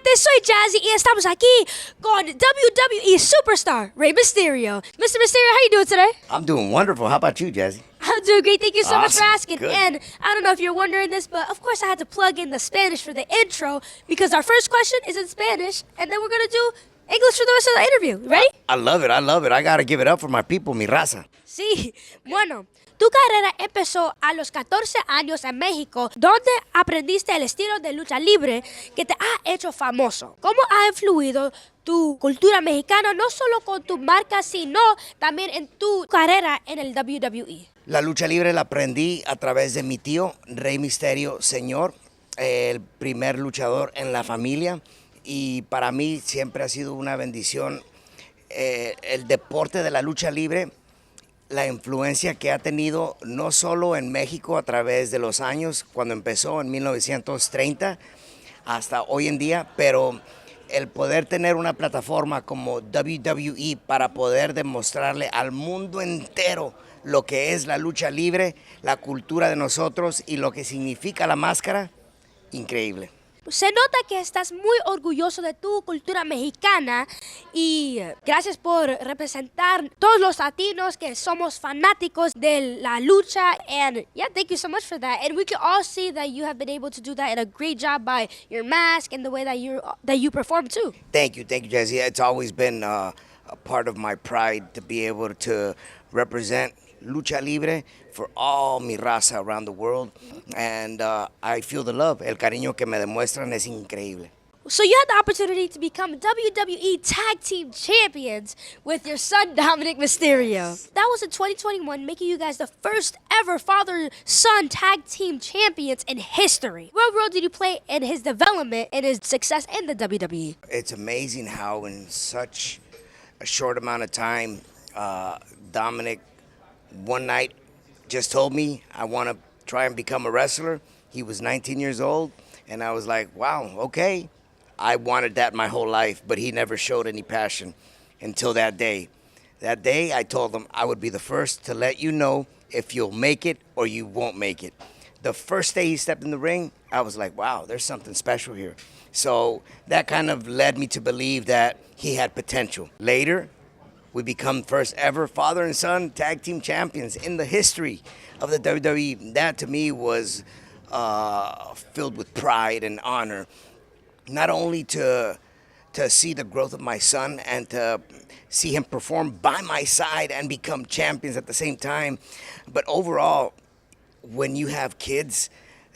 gente, soy Jazzy y estamos aquí con WWE Superstar, Rey Mysterio. Mr. Mysterio, how you doing today? I'm doing wonderful. How about you, Jazzy? I'm doing great. Thank you so much for Awesome. asking. Good. And I don't know if you're wondering this, but of course I had to plug in the Spanish for the intro because our first question is in Spanish, and then we're going to do English for the rest of the interview. Ready? I love it. I love it. I got to give it up for my people, mi raza. Sí. Bueno, tu carrera empezó a los 14 años en México, donde aprendiste el estilo de lucha libre que te ha hecho famoso. ¿Cómo ha influido tu cultura mexicana, no solo con tu marca, sino también en tu carrera en el WWE? La lucha libre la aprendí a través de mi tío, Rey Mysterio, señor, el primer luchador en la familia. Y para mí siempre ha sido una bendición el deporte de la lucha libre, la influencia que ha tenido no solo en México a través de los años, cuando empezó en 1930 hasta hoy en día, pero el poder tener una plataforma como WWE para poder demostrarle al mundo entero lo que es la lucha libre, la cultura de nosotros y lo que significa la máscara, increíble. Se nota que estás muy orgulloso de tu cultura mexicana y gracias por representar todos los latinos que somos fanáticos de la lucha. And yeah, thank you so much for that. And we can all see that you have been able to do that in a great job by your mask and the way that you perform too. Thank you, Jazzy. It's always been a part of my pride to be able to represent lucha libre for all mi raza around the world, and I feel the love. El cariño que me demuestran es increíble. So you had the opportunity to become WWE Tag Team Champions with your son, Dominik Mysterio. That was in 2021, making you guys the first ever father-son Tag Team Champions in history. What role did you play in his development and his success in the WWE? It's amazing how in such a short amount of time, Dominik one night just told me, I want to try and become a wrestler. He was 19 years old, and I was like, wow, okay. I wanted that my whole life, but he never showed any passion until that day. That day, I told him I would be the first to let you know if you'll make it or you won't make it. The first day he stepped in the ring, I was like, wow, there's something special here. So that kind of led me to believe that he had potential. Later, we become first ever father and son tag team champions in the history of the WWE. That to me was filled with pride and honor. Not only to see the growth of my son and to see him perform by my side and become champions at the same time, but overall, when you have kids,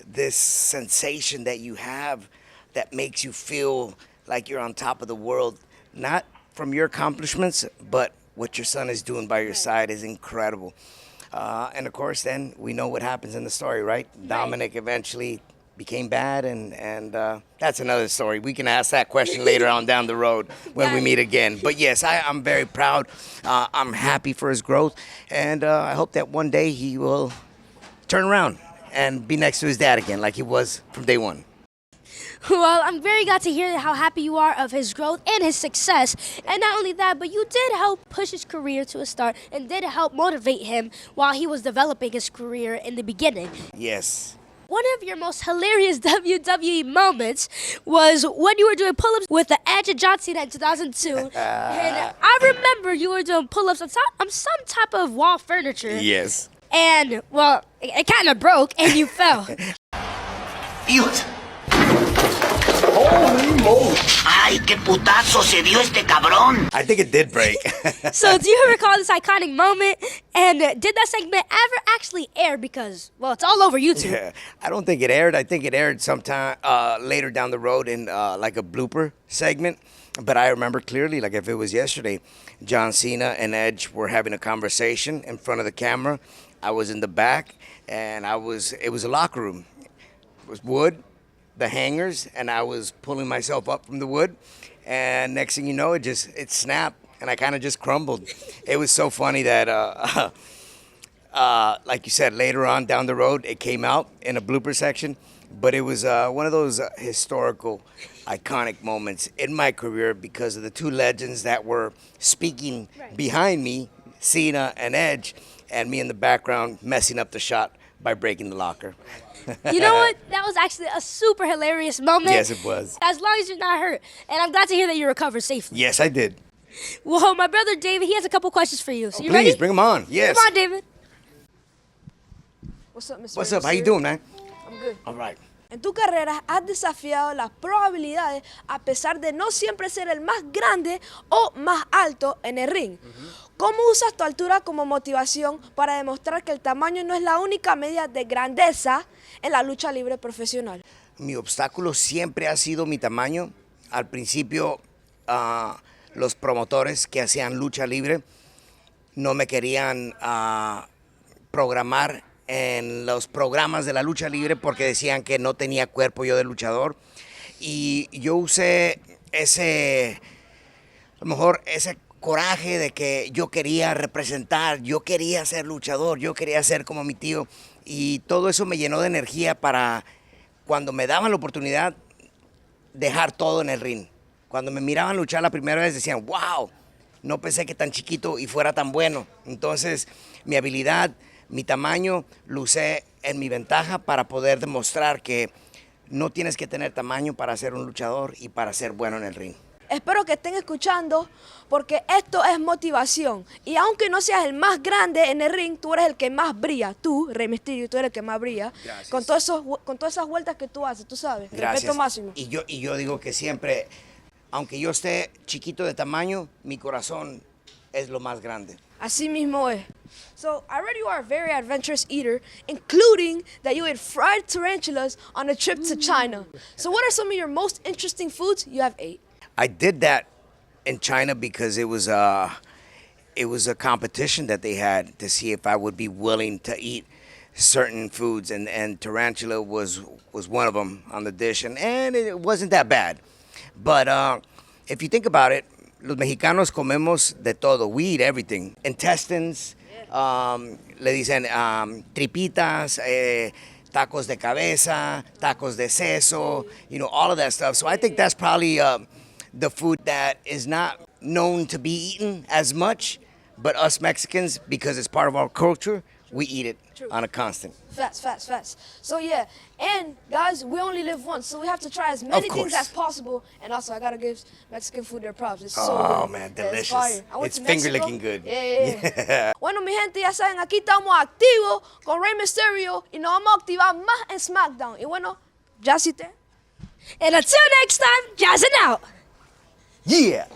this sensation that you have that makes you feel like you're on top of the world, not from your accomplishments, but what your son is doing by your side is incredible. And of course, then we know what happens in the story, right? Dominik eventually became bad, and that's another story. We can ask that question later on down the road when we meet again. But yes, I'm very proud. I'm happy for his growth, and I hope that one day he will turn around and be next to his dad again like he was from day one. Well, I'm very glad to hear how happy you are of his growth and his success. And not only that, but you did help push his career to a start and did help motivate him while he was developing his career in the beginning. Yes. One of your most hilarious WWE moments was when you were doing pull-ups with the Edge and John Cena in 2002. And I remember you were doing pull-ups on some type of wall furniture. Yes. And, well, it kind of broke and you fell. Dios. Holy moly. Ay, qué putazo se dio este cabrón. I think it did break. So do you recall this iconic moment? And did that segment ever actually air? Because, well, it's all over YouTube. Yeah, I don't think it aired. I think it aired sometime later down the road in like a blooper segment. But I remember clearly, like if it was yesterday, John Cena and Edge were having a conversation in front of the camera. I was in the back, and it was a locker room. It was wood, the hangers, and I was pulling myself up from the wood. And next thing you know, it snapped, and I kind of just crumbled. It was so funny that, like you said, later on down the road, it came out in a blooper section. But it was one of those historical, iconic moments in my career because of the two legends that were speaking behind me, Cena and Edge, and me in the background messing up the shot by breaking the locker. You know what? That was actually a super hilarious moment. Yes, it was. As long as you're not hurt. And I'm glad to hear that you recovered safely. Yes, I did. Well, my brother David, he has a couple questions for you. So you Please, ready? bring them on. Yes. Come on, David. What's up, Mr. What's Rey up? How you Mysterio? doing, man? I'm good. All right. En tu carrera has desafiado las probabilidades a pesar de no siempre ser el más grande o más alto en el ring. ¿Cómo usas tu altura como motivación para demostrar que el tamaño no es la única medida de grandeza en la lucha libre profesional? Mi obstáculo siempre ha sido mi tamaño. Al principio, los promotores que hacían lucha libre no me querían programar en los programas de la lucha libre porque decían que no tenía cuerpo yo de luchador. Y yo usé ese coraje de que yo quería representar, yo quería ser luchador, yo quería ser como mi tío. Y todo eso me llenó de energía para cuando me daban la oportunidad dejar todo en el ring. Cuando me miraban luchar la primera vez decían, wow, no pensé que tan chiquito y fuera tan bueno. Entonces mi habilidad, mi tamaño, lo usé en mi ventaja para poder demostrar que no tienes que tener tamaño para ser un luchador y para ser bueno en el ring. Espero que estén escuchando porque esto es motivación. Y aunque no seas el más grande en el ring, tú eres el que más brilla. Tú, Rey Mysterio, tú eres el que más brilla. Gracias. Con todas esas vueltas que tú haces, tú sabes. Gracias. Respeto máximo. Y yo digo que siempre, aunque yo esté chiquito de tamaño, mi corazón es lo más grande. Así mismo es. So, I read you are a very adventurous eater, including that you ate fried tarantulas on a trip to China. So what are some of your most interesting foods you have ate? I did that in China because it was a competition that they had to see if I would be willing to eat certain foods, and tarantula was one of them on the dish, and it wasn't that bad. But if you think about it, los mexicanos comemos de todo. We eat everything. Intestines, le dicen tripitas, tacos de cabeza, tacos de seso, all of that stuff. So I think that's probably the food that is not known to be eaten as much, but us Mexicans, because it's part of our culture, we eat it on a constant. Facts. So yeah, and guys, we only live once, so we have to try as many things as possible. And also, I gotta give Mexican food their props. It's so good. Man, Yeah, it's delicious. fire. I went It's to finger Mexico. licking good. Yeah. Bueno, mi gente, ya saben, aquí estamos activos con Rey Mysterio y nos vamos a activar más en SmackDown. Y bueno, Jazzy te. And until next time, jazzing out. Yeah.